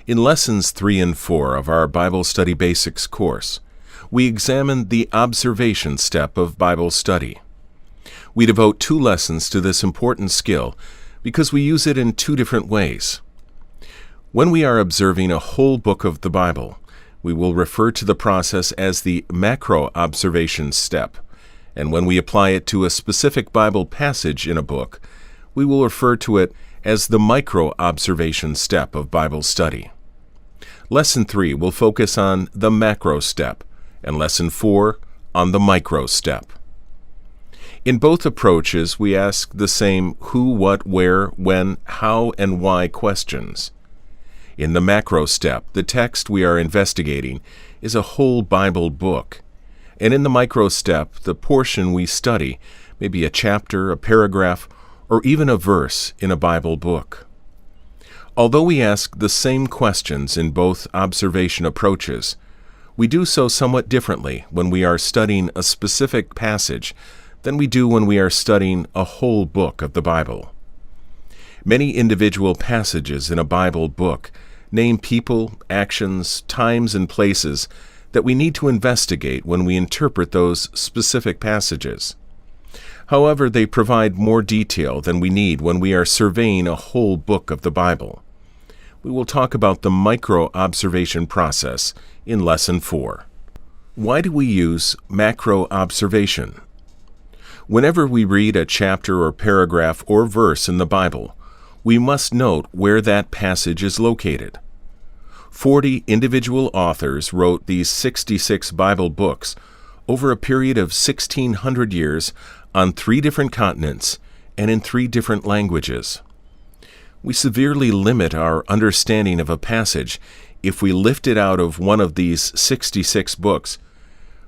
In Lessons 3 and 4 of our Bible Study Basics course, we examine the observation step of Bible study. We devote 2 lessons to this important skill because we use it in 2 different ways. When we are observing a whole book of the Bible, we will refer to the process as the macro observation step, and when we apply it to a specific Bible passage in a book, we will refer to it as the micro observation step of Bible study. Lesson 3 will focus on the macro step, and Lesson 4 on the micro step. In both approaches, we ask the same who, what, where, when, how, and why questions. In the macro step, the text we are investigating is a whole Bible book, and in the micro step, the portion we study may be a chapter, a paragraph, or even a verse in a Bible book. Although we ask the same questions in both observation approaches, we do so somewhat differently when we are studying a specific passage than we do when we are studying a whole book of the Bible. Many individual passages in a Bible book name people, actions, times, and places that we need to investigate when we interpret those specific passages. However, they provide more detail than we need when we are surveying a whole book of the Bible. We will talk about the micro-observation process in Lesson 4. Why do we use macro-observation? Whenever we read a chapter or paragraph or verse in the Bible, we must note where that passage is located. 40 individual authors wrote these 66 Bible books over a period of 1,600 years on 3 different continents and in 3 different languages. We severely limit our understanding of a passage if we lift it out of one of these 66 books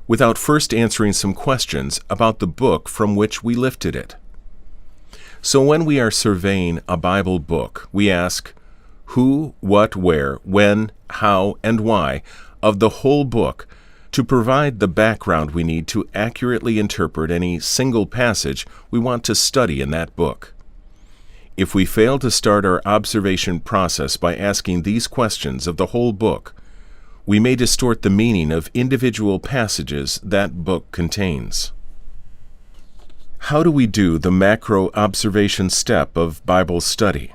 without first answering some questions about the book from which we lifted it. So when we are surveying a Bible book, we ask who, what, where, when, how, and why of the whole book to provide the background we need to accurately interpret any single passage we want to study in that book. If we fail to start our observation process by asking these questions of the whole book, we may distort the meaning of individual passages that book contains. How do we do the macro observation step of Bible study?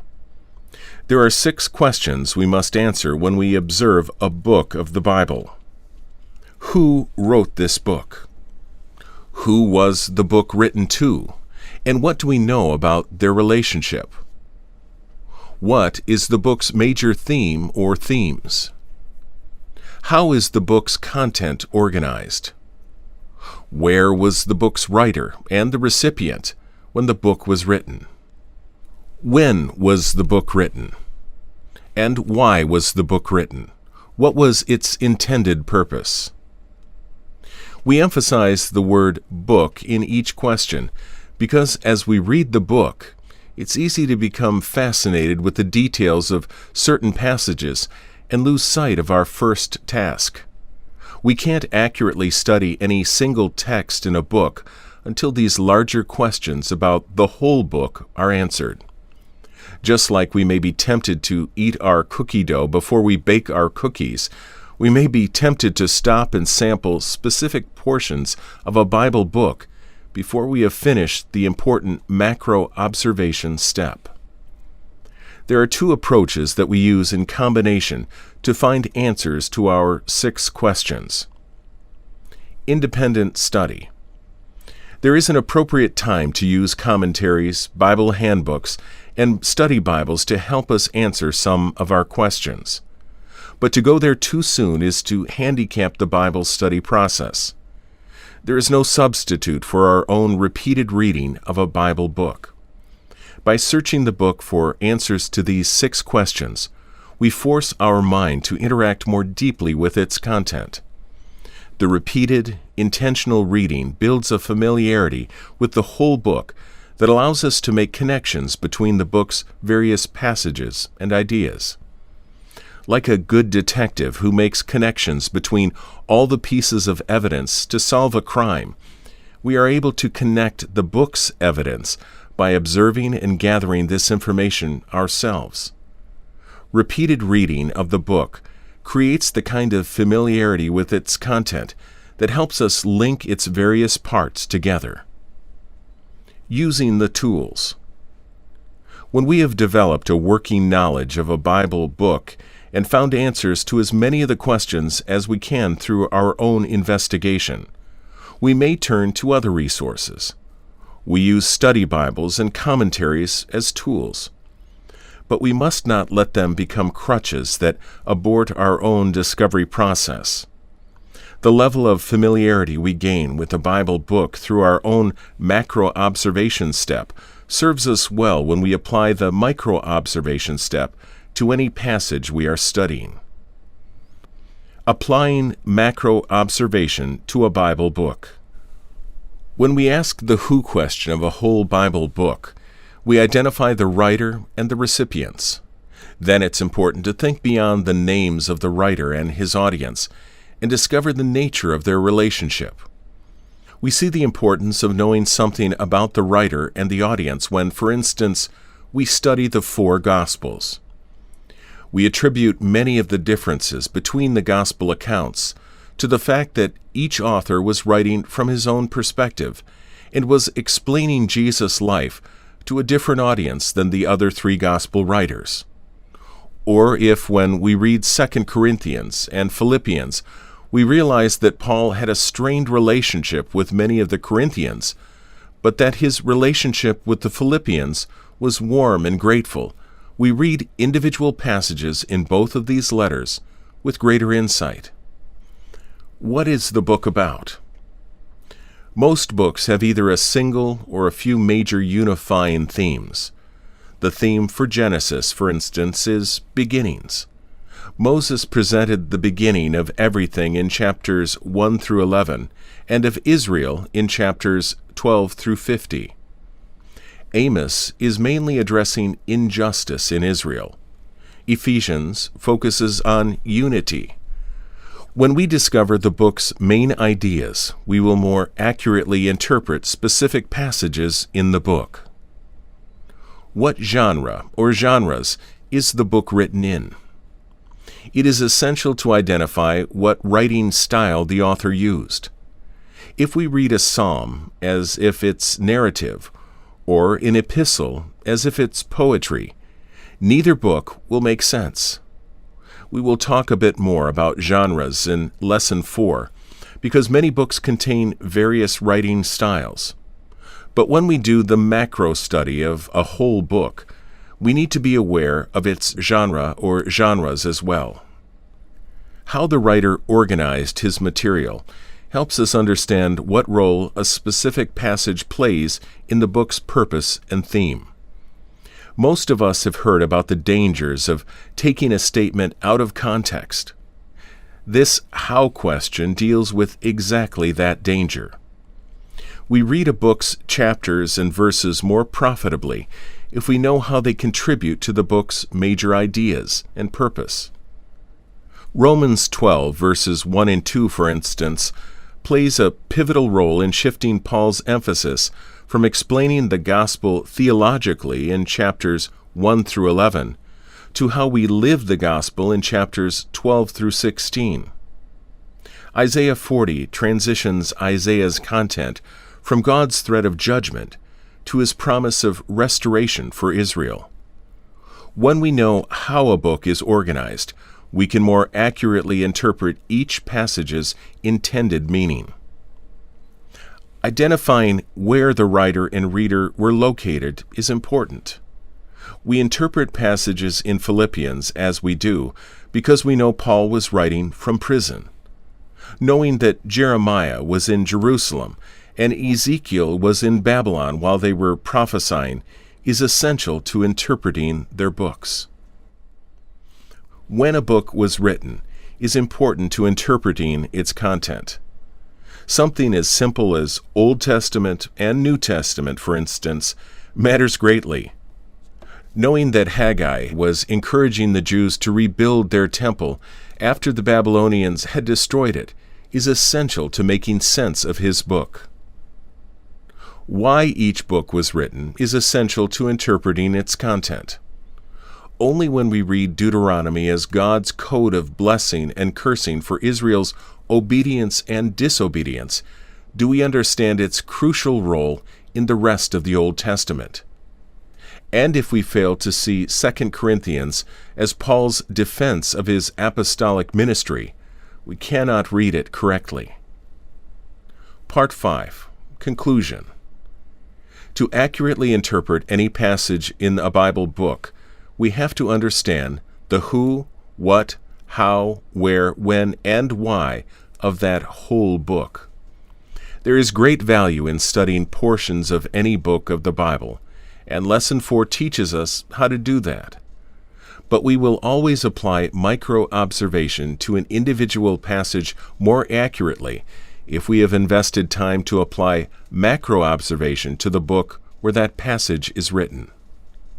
There are 6 questions we must answer when we observe a book of the Bible. Who wrote this book? Who was the book written to? And what do we know about their relationship? What is the book's major theme or themes? How is the book's content organized? Where was the book's writer and the recipient when the book was written? When was the book written? And why was the book written? What was its intended purpose? We emphasize the word book in each question because as we read the book, it's easy to become fascinated with the details of certain passages and lose sight of our first task. We can't accurately study any single text in a book until these larger questions about the whole book are answered. Just like we may be tempted to eat our cookie dough before we bake our cookies, we may be tempted to stop and sample specific portions of a Bible book before we have finished the important macro observation step. There are 2 approaches that we use in combination to find answers to our 6 questions. Independent study. There is an appropriate time to use commentaries, Bible handbooks, and study Bibles to help us answer some of our questions. But to go there too soon is to handicap the Bible study process. There is no substitute for our own repeated reading of a Bible book. By searching the book for answers to these 6 questions, we force our mind to interact more deeply with its content. The repeated, intentional reading builds a familiarity with the whole book that allows us to make connections between the book's various passages and ideas. Like a good detective who makes connections between all the pieces of evidence to solve a crime, we are able to connect the book's evidence by observing and gathering this information ourselves. Repeated reading of the book creates the kind of familiarity with its content that helps us link its various parts together. Using the tools. When we have developed a working knowledge of a Bible book and found answers to as many of the questions as we can through our own investigation, we may turn to other resources. We use study Bibles and commentaries as tools. But we must not let them become crutches that abort our own discovery process. The level of familiarity we gain with the Bible book through our own macro-observation step serves us well when we apply the micro-observation step to any passage we are studying. Applying macro-observation to a Bible book. When we ask the who question of a whole Bible book, we identify the writer and the recipients. Then it's important to think beyond the names of the writer and his audience and discover the nature of their relationship. We see the importance of knowing something about the writer and the audience when, for instance, we study the four Gospels. We attribute many of the differences between the Gospel accounts to the fact that each author was writing from his own perspective and was explaining Jesus' life to a different audience than the other three Gospel writers. Or if, when we read 2 Corinthians and Philippians, we realize that Paul had a strained relationship with many of the Corinthians, but that his relationship with the Philippians was warm and grateful, we read individual passages in both of these letters with greater insight. What is the book about? Most books have either a single or a few major unifying themes. The theme for Genesis, for instance, is beginnings. Moses presented the beginning of everything in chapters 1 through 11, and of Israel in chapters 12 through 50. Amos is mainly addressing injustice in Israel. Ephesians focuses on unity. When we discover the book's main ideas, we will more accurately interpret specific passages in the book. What genre or genres is the book written in? It is essential to identify what writing style the author used. If we read a psalm as if it's narrative, or an epistle as if it's poetry, neither book will make sense. We will talk a bit more about genres in Lesson 4, because many books contain various writing styles. But when we do the macro study of a whole book, we need to be aware of its genre or genres as well. How the writer organized his material helps us understand what role a specific passage plays in the book's purpose and theme. Most of us have heard about the dangers of taking a statement out of context. This how question deals with exactly that danger. We read a book's chapters and verses more profitably if we know how they contribute to the book's major ideas and purpose. Romans 12, verses 1 and 2, for instance, plays a pivotal role in shifting Paul's emphasis from explaining the gospel theologically in chapters 1 through 11 to how we live the gospel in chapters 12 through 16. Isaiah 40 transitions Isaiah's content from God's threat of judgment to his promise of restoration for Israel. When we know how a book is organized, we can more accurately interpret each passage's intended meaning. Identifying where the writer and reader were located is important. We interpret passages in Philippians as we do because we know Paul was writing from prison. Knowing that Jeremiah was in Jerusalem and Ezekiel was in Babylon while they were prophesying is essential to interpreting their books. When a book was written is important to interpreting its content. Something as simple as Old Testament and New Testament, for instance, matters greatly. Knowing that Haggai was encouraging the Jews to rebuild their temple after the Babylonians had destroyed it is essential to making sense of his book. Why each book was written is essential to interpreting its content. Only when we read Deuteronomy as God's code of blessing and cursing for Israel's obedience and disobedience do we understand its crucial role in the rest of the Old Testament. And if we fail to see 2 Corinthians as Paul's defense of his apostolic ministry, we cannot read it correctly. Part 5. Conclusion. To accurately interpret any passage in a Bible book, we have to understand the who, what, how, where, when, and why of that whole book. There is great value in studying portions of any book of the Bible, and Lesson 4 teaches us how to do that. But we will always apply micro-observation to an individual passage more accurately if we have invested time to apply macro-observation to the book where that passage is written.